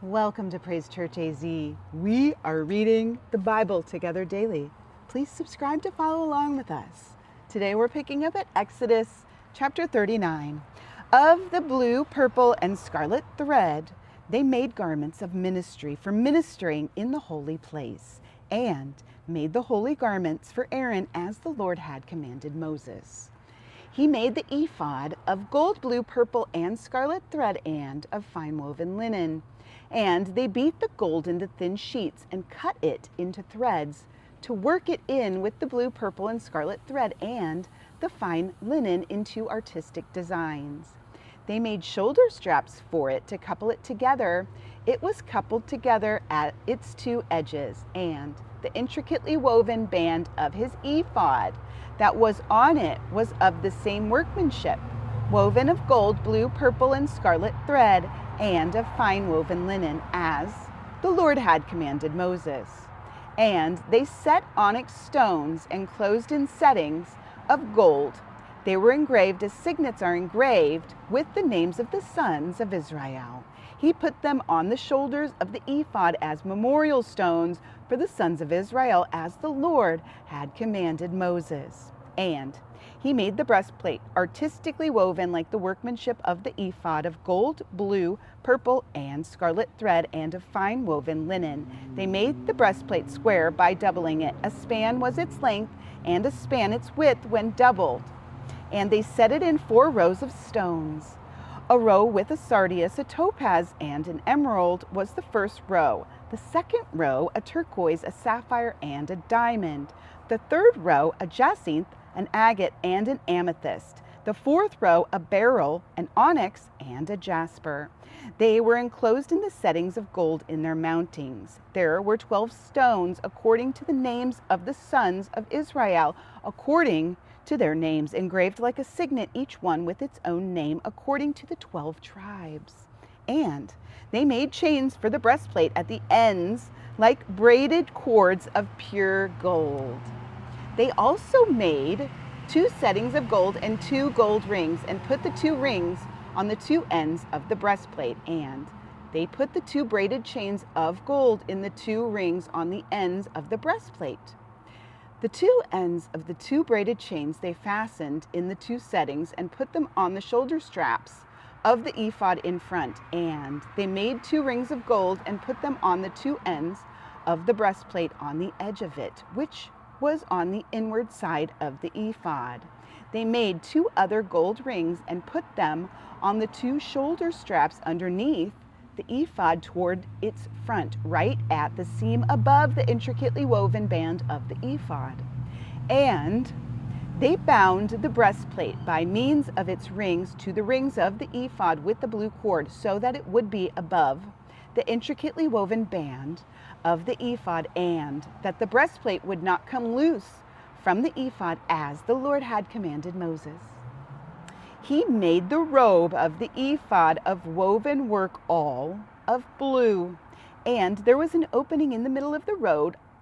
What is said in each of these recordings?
Welcome to Praise Church AZ. We are reading the Bible together daily. Please subscribe to follow along with us. Today we're picking up at Exodus chapter 39. Of the blue, purple, and scarlet thread, they made garments of ministry for ministering in the holy place, and made the holy garments for Aaron as the Lord had commanded Moses. He made the ephod of gold, blue, purple, and scarlet thread and of fine woven linen. And they beat the gold into thin sheets and cut it into threads to work it in with the blue, purple, and scarlet thread and the fine linen into artistic designs. They made shoulder straps for it to couple it together. It was coupled together at its two edges, and the intricately woven band of his ephod that was on it was of the same workmanship, woven of gold, blue, purple, and scarlet thread, and of fine woven linen, as the Lord had commanded Moses. And they set onyx stones enclosed in settings of gold. They were engraved as signets are engraved with the names of the sons of Israel. He put them on the shoulders of the ephod as memorial stones for the sons of Israel, as the Lord had commanded Moses. And he made the breastplate artistically woven like the workmanship of the ephod of gold, blue, purple, and scarlet thread and of fine woven linen. They made the breastplate square by doubling it. A span was its length and a span its width when doubled. And they set it in 4 rows of stones. A row with a sardius, a topaz, and an emerald was the first row. The second row, a turquoise, a sapphire, and a diamond. The third row, a jacinth, an agate, and an amethyst. The fourth row, a beryl, an onyx, and a jasper. They were enclosed in the settings of gold in their mountings. There were 12 stones according to the names of the sons of Israel, according to their names, engraved like a signet, each one with its own name, according to the 12 tribes. And they made chains for the breastplate at the ends, like braided cords of pure gold. They also made 2 settings of gold and 2 gold rings, and put the 2 rings on the 2 ends of the breastplate. And they put the 2 braided chains of gold in the 2 rings on the ends of the breastplate. The 2 ends of the 2 braided chains they fastened in the 2 settings and put them on the shoulder straps of the ephod in front. And they made 2 rings of gold and put them on the 2 ends of the breastplate on the edge of it, which was on the inward side of the ephod. They made 2 other gold rings and put them on the 2 shoulder straps underneath the ephod toward its front, right at the seam above the intricately woven band of the ephod. And they bound the breastplate by means of its rings to the rings of the ephod with the blue cord, so that it would be above the intricately woven band of the ephod, and that the breastplate would not come loose from the ephod, as the Lord had commanded Moses. He made the robe of the ephod of woven work, all of blue, and there was an opening in the middle of the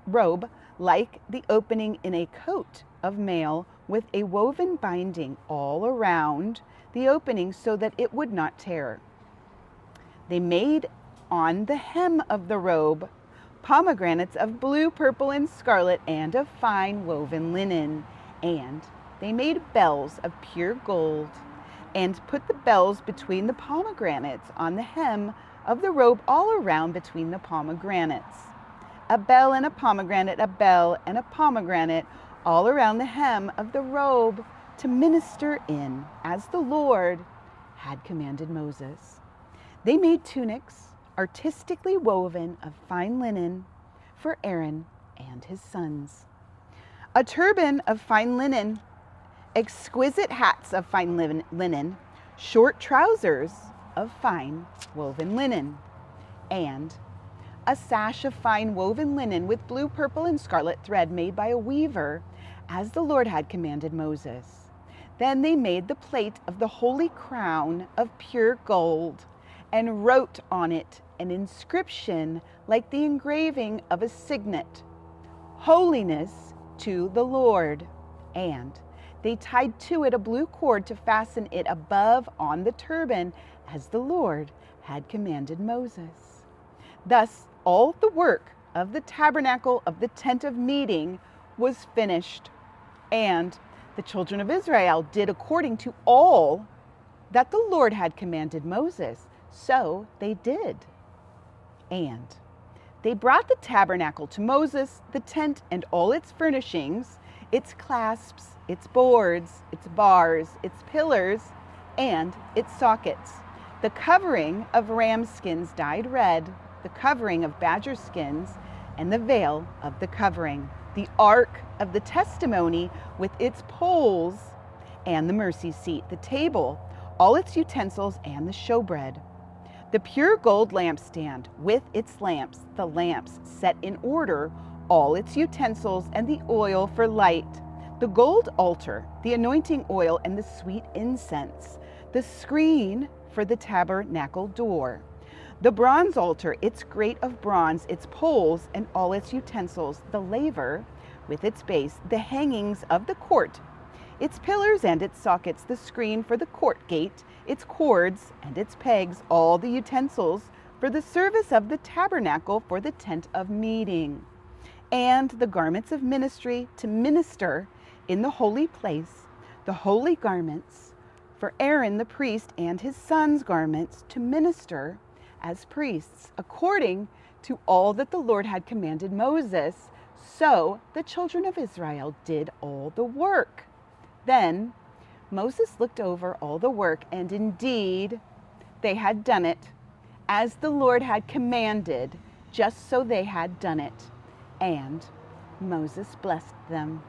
robe like the opening in a coat of mail, with a woven binding all around the opening so that it would not tear. They made on the hem of the robe pomegranates of blue, purple, and scarlet, and of fine woven linen. And they made bells of pure gold, and put the bells between the pomegranates on the hem of the robe all around between the pomegranates. A bell and a pomegranate, a bell and a pomegranate, all around the hem of the robe, to minister in, as the Lord had commanded Moses. They made tunics artistically woven of fine linen for Aaron and his sons. A turban of fine linen, exquisite hats of fine linen, short trousers of fine woven linen, and a sash of fine woven linen with blue, purple, and scarlet thread made by a weaver, as the Lord had commanded Moses. Then they made the plate of the holy crown of pure gold, and wrote on it an inscription like the engraving of a signet, "Holiness to the Lord." And they tied to it a blue cord to fasten it above on the turban, as the Lord had commanded Moses. Thus, all the work of the tabernacle of the tent of meeting was finished, and the children of Israel did according to all that the Lord had commanded Moses. So they did. And they brought the tabernacle to Moses, the tent and all its furnishings, its clasps, its boards, its bars, its pillars, and its sockets, the covering of ram skins dyed red, the covering of badger skins, and the veil of the covering, the ark of the testimony with its poles, and the mercy seat, the table, all its utensils, and the showbread. The pure gold lampstand with its lamps, the lamps set in order, all its utensils, and the oil for light, the gold altar, the anointing oil, and the sweet incense, the screen for the tabernacle door, the bronze altar, its grate of bronze, its poles, and all its utensils, the laver with its base, the hangings of the court, its pillars and its sockets, the screen for the court gate, its cords and its pegs, all the utensils for the service of the tabernacle for the tent of meeting, and the garments of ministry to minister in the holy place, the holy garments for Aaron the priest and his sons' garments to minister as priests, according to all that the Lord had commanded Moses. So the children of Israel did all the work. Then Moses looked over all the work, and indeed they had done it as the Lord had commanded, just so they had done it. And Moses blessed them.